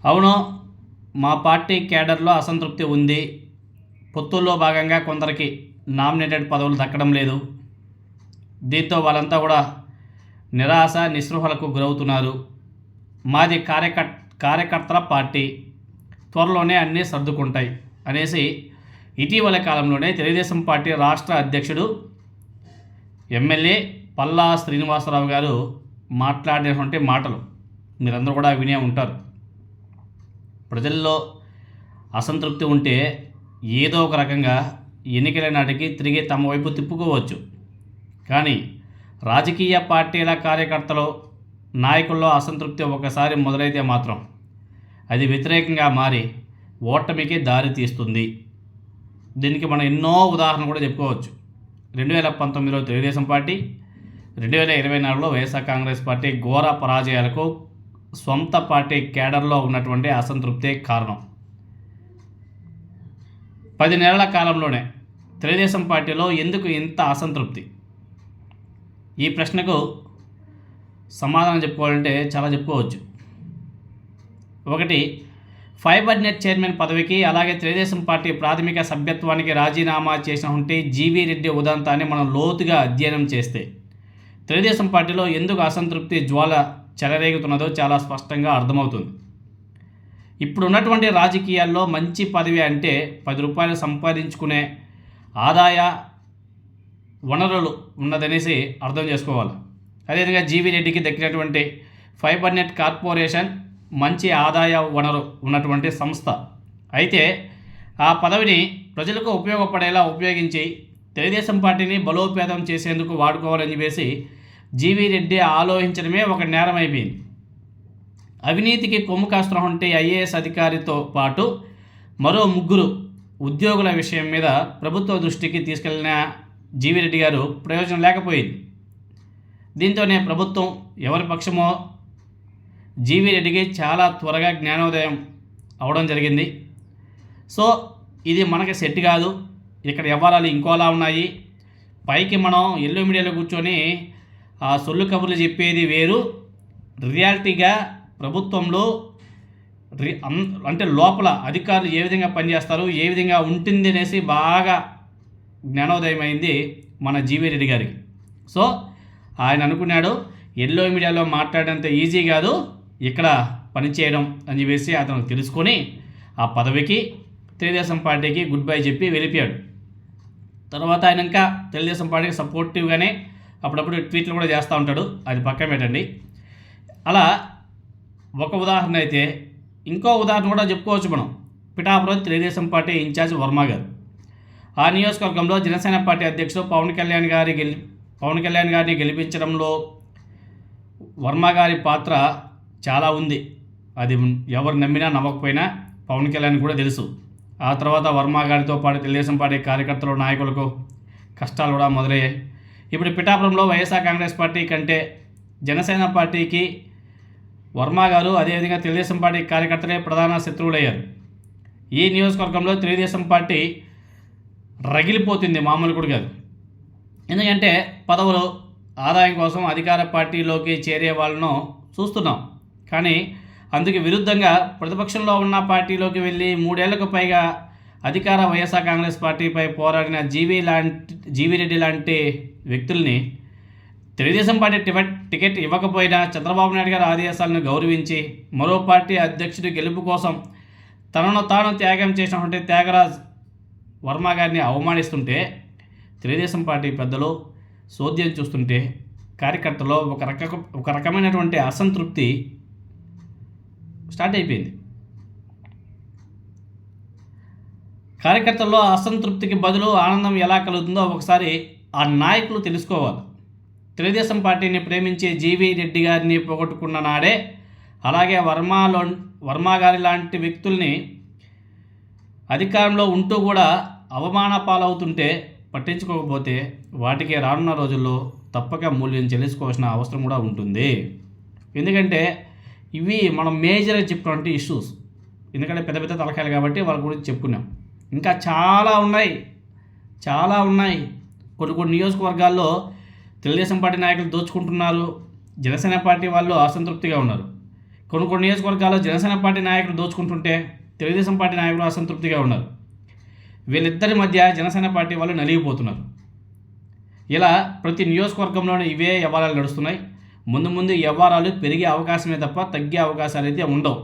అవును, మా పార్టీ కేడర్లో అసంతృప్తి ఉంది. పొత్తుల్లో భాగంగా కొందరికి నామినేటెడ్ పదవులు దక్కడం లేదు. దీంతో వాళ్ళంతా కూడా నిరాశ నిస్పృహలకు గురవుతున్నారు. మాది కార్యకర్తల పార్టీ, త్వరలోనే అన్నీ సర్దుకుంటాయి అనేసి ఇటీవల కాలంలోనే తెలుగుదేశం పార్టీ రాష్ట్ర అధ్యక్షుడు ఎమ్మెల్యే పల్లా శ్రీనివాసరావు గారు మాట్లాడినటువంటి మాటలు మీరందరూ కూడా వినే ఉంటారు. ప్రజల్లో అసంతృప్తి ఉంటే ఏదో ఒక రకంగా ఎన్నికల నాటికి తిరిగి తమ వైపు తిప్పుకోవచ్చు. కానీ రాజకీయ పార్టీల కార్యకర్తలు నాయకుల్లో అసంతృప్తి ఒకసారి మొదలైతే మాత్రం అది వ్యతిరేకంగా మారి ఓటమికి దారి తీస్తుంది. దీనికి మనం ఎన్నో ఉదాహరణలు కూడా చెప్పుకోవచ్చు. 2019లో తెలుగుదేశం పార్టీ, 2024లో వైఎస్ఆర్ కాంగ్రెస్ పార్టీ ఘోర పరాజయాలకు సొంత పార్టీ కేడర్లో ఉన్నటువంటి అసంతృప్తే కారణం. 10 నెలల కాలంలోనే తెలుగుదేశం పార్టీలో ఎందుకు ఇంత అసంతృప్తి? ఈ ప్రశ్నకు సమాధానం చెప్పుకోవాలంటే చాలా చెప్పుకోవచ్చు. ఒకటి, ఫైబర్ నెట్ చైర్మన్ పదవికి అలాగే తెలుగుదేశం పార్టీ ప్రాథమిక సభ్యత్వానికి రాజీనామా చేసినటువంటి జీవీ రెడ్డి ఉదంతాన్ని మనం లోతుగా అధ్యయనం చేస్తే తెలుగుదేశం పార్టీలో ఎందుకు అసంతృప్తి జ్వాల చెలరేగుతున్నదో చాలా స్పష్టంగా అర్థమవుతుంది. ఇప్పుడు ఉన్నటువంటి రాజకీయాల్లో మంచి పదవి అంటే 10 రూపాయలు సంపాదించుకునే ఆదాయ వనరులు ఉన్నదనేసి అర్థం చేసుకోవాలి. అదేవిధంగా జీవీ రెడ్డికి దక్కినటువంటి ఫైబర్ నెట్ కార్పొరేషన్ మంచి ఆదాయ వనరు ఉన్నటువంటి సంస్థ. అయితే ఆ పదవిని ప్రజలకు ఉపయోగపడేలా ఉపయోగించి తెలుగుదేశం పార్టీని బలోపేతం చేసేందుకు వాడుకోవాలని చెప్పేసి జీవీ రెడ్డి ఆలోచించడమే ఒక నేరం అయిపోయింది. అవినీతికి కొమ్ము కాస్తున్నటువంటి ఐఏఎస్ అధికారితో పాటు మరో 3 ఉద్యోగుల విషయం మీద ప్రభుత్వ దృష్టికి తీసుకెళ్లిన జీవీ రెడ్డి గారు ప్రయోజనం లేకపోయింది. దీంతోనే ప్రభుత్వం ఎవరి పక్షమో జీవీ రెడ్డికి చాలా త్వరగా జ్ఞానోదయం అవడం జరిగింది. సో ఇది మనకి సెట్ కాదు, ఇక్కడ వ్యవహారాలు ఇంకోలా ఉన్నాయి, పైకి మనం ఎల్లో మీడియాలో కూర్చొని ఆ సొల్లు కబుర్లు చెప్పేది వేరు, రియాలిటీగా ప్రభుత్వంలో అంటే లోపల అధికారులు ఏ విధంగా పనిచేస్తారు, ఏ విధంగా ఉంటుంది అనేసి బాగా జ్ఞానోదయం అయింది మన జీవీ రెడ్డి గారికి. సో ఆయన అనుకున్నాడు, ఎల్లో మీడియాలో మాట్లాడేంత ఈజీ కాదు ఇక్కడ పనిచేయడం అని చెప్పేసి అతను తెలుసుకొని ఆ పదవికి తెలుగుదేశం పార్టీకి గుడ్ బై చెప్పి వెళ్ళిపోయాడు. తర్వాత ఆయన ఇంకా తెలుగుదేశం పార్టీకి సపోర్టివ్గానే అప్పుడప్పుడు ట్వీట్లు కూడా చేస్తూ ఉంటాడు, అది పక్కన పెట్టండి. అలా ఒక ఉదాహరణ అయితే ఇంకో ఉదాహరణ కూడా చెప్పుకోవచ్చు మనం. పిఠాపురం తెలుగుదేశం పార్టీ ఇన్ఛార్జ్ వర్మ గారు, ఆ నియోజకవర్గంలో జనసేన పార్టీ అధ్యక్షుడు పవన్ కళ్యాణ్ గారిని గెలిపించడంలో వర్మ గారి పాత్ర చాలా ఉంది. అది ఎవరు నమ్మినా నమ్మకపోయినా పవన్ కళ్యాణ్ కూడా తెలుసు. ఆ తర్వాత వర్మ గారితో పాటు తెలుగుదేశం పార్టీ కార్యకర్తలు నాయకులకు కష్టాలు కూడా మొదలయ్యాయి. ఇప్పుడు పిఠాపురంలో వైఎస్ఆర్ కాంగ్రెస్ పార్టీ కంటే జనసేన పార్టీకి వర్మ గారు అదేవిధంగా తెలుగుదేశం పార్టీ కార్యకర్తలే ప్రధాన శత్రువులయ్యారు. ఈ నియోజకవర్గంలో తెలుగుదేశం పార్టీ రగిలిపోతుంది, మామూలు కూడా కాదు. ఎందుకంటే పదవులు ఆదాయం కోసం అధికార పార్టీలోకి చేరే వాళ్ళను చూస్తున్నాం. కానీ అందుకు విరుద్ధంగా ప్రతిపక్షంలో ఉన్న పార్టీలోకి వెళ్ళి 3 ఏళ్లకు పైగా అధికార వైఎస్ఆర్ కాంగ్రెస్ పార్టీపై పోరాడిన జీవీ రెడ్డి లాంటి వ్యక్తుల్ని తెలుగుదేశం పార్టీ టికెట్ ఇవ్వకపోయినా చంద్రబాబు నాయుడు గారి ఆదేశాలను గౌరవించి మరో పార్టీ అధ్యక్షుడి గెలుపు కోసం తనను తాను త్యాగం చేసినటువంటి త్యాగరాజ్ వర్మ గారిని అవమానిస్తుంటే తెలుగుదేశం పార్టీ పెద్దలు సోద్యం చూస్తుంటే కార్యకర్తలో ఒక రకమైనటువంటి అసంతృప్తి స్టార్ట్ అయిపోయింది. కార్యకర్తల్లో అసంతృప్తికి బదులు ఆనందం ఎలా కలుగుతుందో ఒకసారి ఆ నాయకులు తెలుసుకోవాలి. తెలుగుదేశం పార్టీని ప్రేమించే జీవీ రెడ్డి గారిని పోగొట్టుకున్న నాడే, అలాగే వర్మ గారి లాంటి వ్యక్తుల్ని అధికారంలో ఉంటూ కూడా అవమాన పాలవుతుంటే పట్టించుకోకపోతే వాటికి రానున్న రోజుల్లో తప్పక మూల్యం చెల్లించుకోవాల్సిన అవసరం కూడా ఉంటుంది. ఎందుకంటే ఇవి మనం మేజర్గా చెప్పుకున్నటువంటి ఇష్యూస్. ఎందుకంటే పెద్ద పెద్ద తలకాయలు కాబట్టి వాళ్ళ గురించి చెప్పుకున్నాం. ఇంకా చాలా ఉన్నాయి. కొన్ని నియోజకవర్గాల్లో తెలుగుదేశం పార్టీ నాయకులు దోచుకుంటున్నారు, జనసేన పార్టీ వాళ్ళు అసంతృప్తిగా ఉన్నారు. కొన్ని నియోజకవర్గాల్లో జనసేన పార్టీ నాయకులు దోచుకుంటుంటే తెలుగుదేశం పార్టీ నాయకులు అసంతృప్తిగా ఉన్నారు. వీళ్ళిద్దరి మధ్య జనసేన పార్టీ వాళ్ళు నలిగిపోతున్నారు. ఇలా ప్రతి నియోజకవర్గంలోనూ ఇవే వ్యవహారాలు నడుస్తున్నాయి. ముందు ముందు వ్యవహారాలు పెరిగే అవకాశమే తప్ప తగ్గే అవకాశాలు అయితే ఉండవు.